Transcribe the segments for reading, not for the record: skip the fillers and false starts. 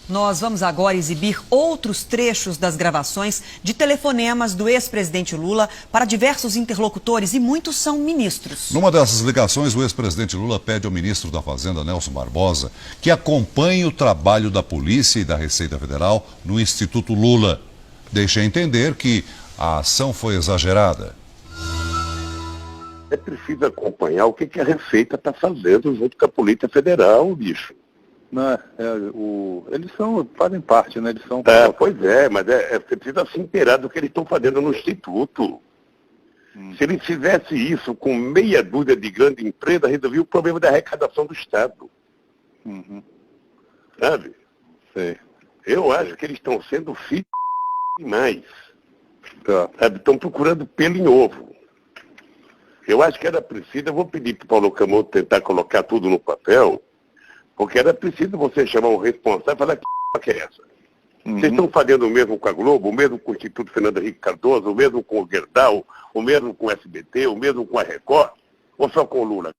Nós vamos agora exibir outros trechos das gravações de telefonemas do ex-presidente Lula para diversos interlocutores e muitos são ministros. Numa dessas ligações, o ex-presidente Lula pede ao ministro da Fazenda, Nelson Barbosa, que acompanhe o trabalho da Polícia e da Receita Federal no Instituto Lula. Deixa entender que a ação foi exagerada. É preciso acompanhar o que a Receita está fazendo junto com a Polícia Federal, bicho. Não, eles fazem parte, né? Eles são... Pois é, mas você precisa se inteirar do que eles estão fazendo no Instituto. Se eles fizessem isso com meia dúzia de grandes empresas, resolvia o problema da arrecadação do Estado. Sabe? Sei. Eu acho que eles estão sendo filhos demais. Sabe? Estão procurando pelo em ovo. Eu acho que era preciso, eu vou pedir para o Paulo Camoto tentar colocar tudo no papel, porque era preciso você chamar um responsável e falar que é essa. Vocês estão fazendo o mesmo com a Globo, o mesmo com o Instituto Fernando Henrique Cardoso, o mesmo com o Gerdau, o mesmo com o SBT, o mesmo com a Record, ou só com o Lula?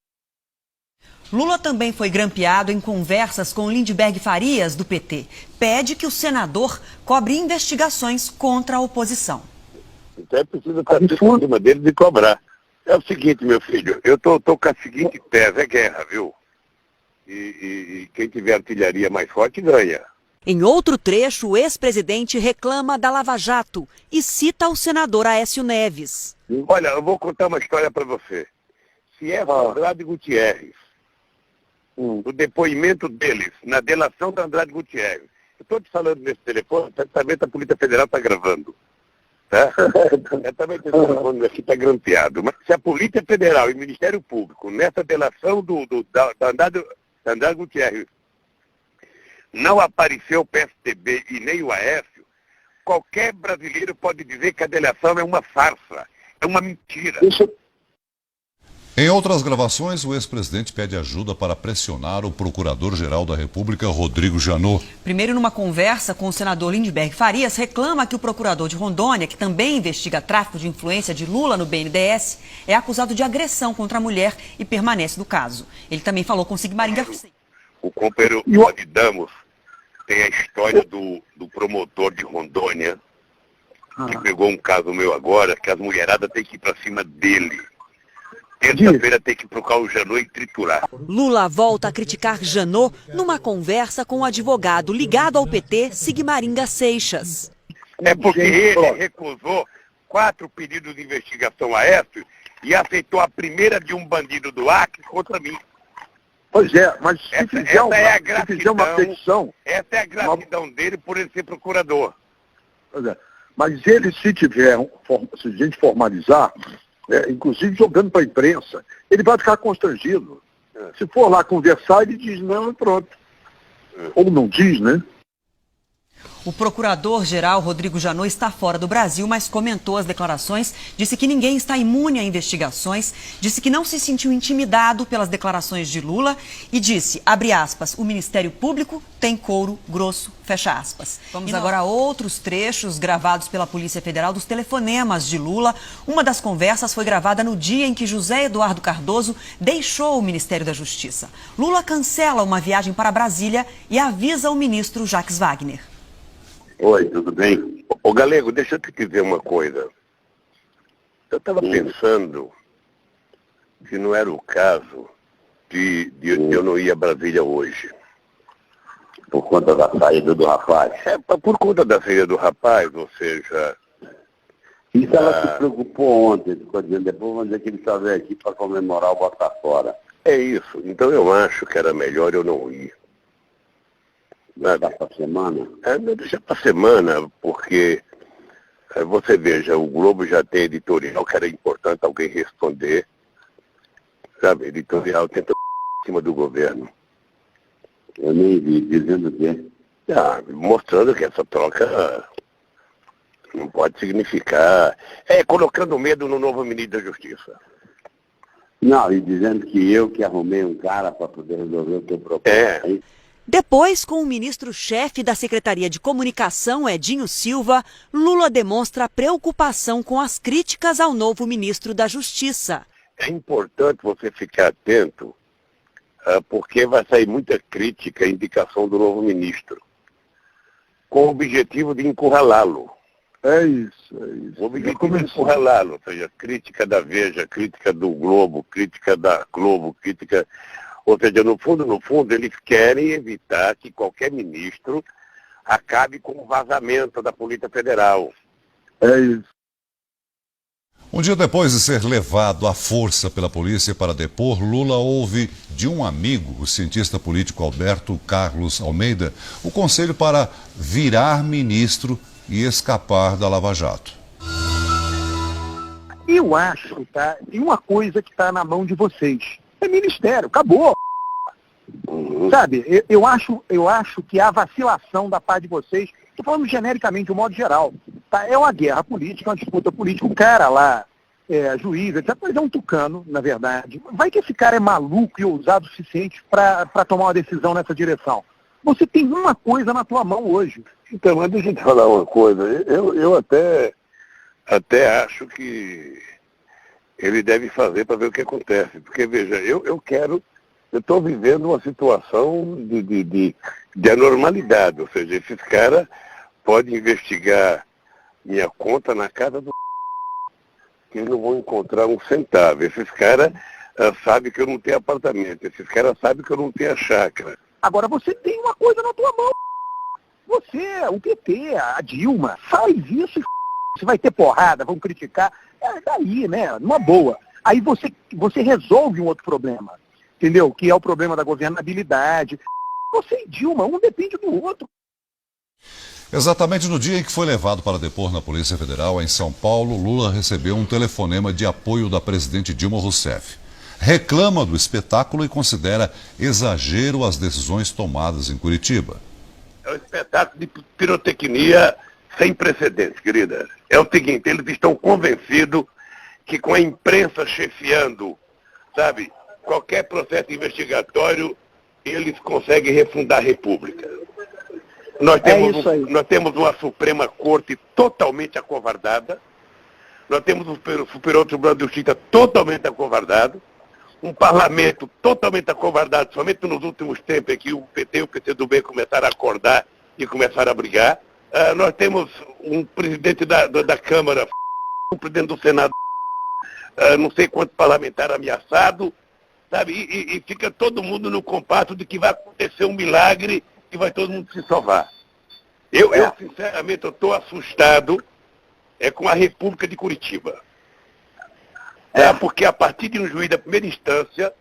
Lula também foi grampeado em conversas com Lindbergh Farias, do PT. Pede que o senador cobre investigações contra a oposição. Então é preciso estar em cima deles e cobrar. É o seguinte, meu filho, eu tô com a seguinte tese, é guerra, viu? E quem tiver artilharia mais forte ganha. Em outro trecho, o ex-presidente reclama da Lava Jato e cita o senador Aécio Neves. Olha, eu vou contar uma história para você. Se é Andrade Gutierrez, o depoimento deles na delação da Andrade Gutierrez, eu estou te falando nesse telefone, certamente a Polícia Federal está gravando. Tá? Certamente esse telefone aqui está grampeado. Mas se a Polícia Federal e o Ministério Público, nessa delação da Andrade Gutierrez, não apareceu o PSDB e nem o Aécio, qualquer brasileiro pode dizer que a delação é uma farsa, é uma mentira. Em outras gravações, o ex-presidente pede ajuda para pressionar o procurador-geral da República, Rodrigo Janot. Primeiro, numa conversa com o senador Lindbergh Farias, reclama que o procurador de Rondônia, que também investiga tráfico de influência de Lula no BNDES, é acusado de agressão contra a mulher e permanece no caso. Ele também falou com Sigmaringa. O companheiro Rod Damos tem a história do promotor de Rondônia, que pegou um caso meu agora, que as mulheradas têm que ir para cima dele. Terça-feira tem que procurar o Janot e triturar. Lula volta a criticar Janot numa conversa com o advogado ligado ao PT, Sigmaringa Seixas. É porque ele recusou 4 pedidos de investigação a Aécio e aceitou a primeira de um bandido do Acre contra mim. Pois é, mas se fizer uma petição... Essa é a gratidão dele por ele ser procurador. Pois é, mas ele, se a gente formalizar... inclusive jogando para a imprensa, ele vai ficar constrangido. Se for lá conversar, ele diz não e pronto. Ou não diz, né? O procurador-geral Rodrigo Janot está fora do Brasil, mas comentou as declarações, disse que ninguém está imune a investigações, disse que não se sentiu intimidado pelas declarações de Lula e disse, abre aspas, o Ministério Público tem couro grosso, fecha aspas. Vamos agora a outros trechos gravados pela Polícia Federal dos telefonemas de Lula. Uma das conversas foi gravada no dia em que José Eduardo Cardoso deixou o Ministério da Justiça. Lula cancela uma viagem para Brasília e avisa o ministro Jacques Wagner. Oi, tudo bem? Ô Galego, deixa eu te dizer uma coisa. Eu estava pensando que não era o caso de eu não ir a Brasília hoje. Por conta da saída do rapaz. Por conta da saída do rapaz, ou seja... Isso ela se preocupou ontem, ficou dizendo, depois vão dizer que ele só veio aqui para comemorar o Bota Fora. É isso, então eu acho que era melhor eu não ir. Deixar para a semana? Deixa para a semana, porque você veja, o Globo já tem editorial que era importante alguém responder. Sabe, editorial tenta em cima do governo. Eu nem vi, dizendo o quê? Mostrando que essa troca não pode significar... colocando medo no novo ministro da Justiça. Não, e dizendo que eu que arrumei um cara para poder resolver o teu problema. Depois, com o ministro-chefe da Secretaria de Comunicação, Edinho Silva, Lula demonstra preocupação com as críticas ao novo ministro da Justiça. É importante você ficar atento, porque vai sair muita crítica à indicação do novo ministro. com o objetivo de encurralá-lo. É isso, é isso. O objetivo é encurralá-lo, ou seja, crítica da Veja, crítica do Globo, crítica da Globo, crítica... Ou seja, no fundo, eles querem evitar que qualquer ministro acabe com o vazamento da Polícia Federal. É isso. Um dia depois de ser levado à força pela polícia para depor, Lula ouve de um amigo, o cientista político Alberto Carlos Almeida, o conselho para virar ministro e escapar da Lava Jato. Eu acho, tá? Tem uma coisa que está na mão de vocês. É ministério, acabou. Sabe, eu acho que a vacilação da parte de vocês, estou falando genericamente, de um modo geral, tá? É uma guerra política, uma disputa política, um cara lá, juiz, etc., mas é um tucano, na verdade. Vai que esse cara é maluco e ousado o suficiente para tomar uma decisão nessa direção. Você tem uma coisa na tua mão hoje. Então, mas deixa eu te falar uma coisa. Eu até acho que ele deve fazer para ver o que acontece. Porque, veja, eu estou vivendo uma situação de anormalidade. Ou seja, esses caras podem investigar minha conta na casa do que eles não vão encontrar um centavo. Esses caras sabem que eu não tenho apartamento. Esses caras sabem que eu não tenho a chácara. Agora você tem uma coisa na tua mão. Você, o PT, a Dilma, faz isso. Você vai ter porrada, vão criticar. Daí, né? Numa boa. Aí você resolve um outro problema. Entendeu? Que é o problema da governabilidade. Você e Dilma, um depende do outro. Exatamente no dia em que foi levado para depor na Polícia Federal, em São Paulo, Lula recebeu um telefonema de apoio da presidente Dilma Rousseff. Reclama do espetáculo e considera exagero as decisões tomadas em Curitiba. É um espetáculo de pirotecnia sem precedentes, querida. É o seguinte, eles estão convencidos que com a imprensa chefiando, sabe, qualquer processo investigatório, eles conseguem refundar a República. Nós temos uma Suprema Corte totalmente acovardada, nós temos o Superior Tribunal de Justiça totalmente acovardado, um parlamento totalmente acovardado, somente nos últimos tempos que o PT e o PCdoB começaram a acordar e começaram a brigar. Nós temos um presidente da Câmara, um presidente do Senado, não sei quantos parlamentares ameaçados, sabe? E fica todo mundo no compasso de que vai acontecer um milagre e vai todo mundo se salvar. Eu sinceramente, estou assustado com a República de Curitiba. Porque a partir de um juiz da primeira instância,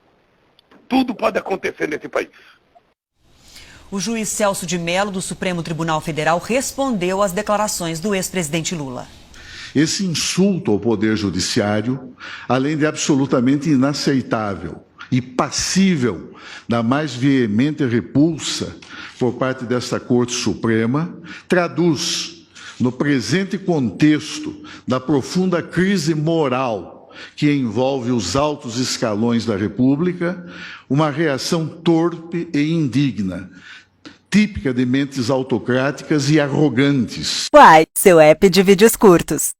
tudo pode acontecer nesse país. O juiz Celso de Mello, do Supremo Tribunal Federal, respondeu às declarações do ex-presidente Lula. Esse insulto ao Poder Judiciário, além de absolutamente inaceitável e passível da mais veemente repulsa por parte desta Corte Suprema, traduz, no presente contexto da profunda crise moral que envolve os altos escalões da República, uma reação torpe e indigna, típica de mentes autocráticas e arrogantes. Uai, seu app de vídeos curtos.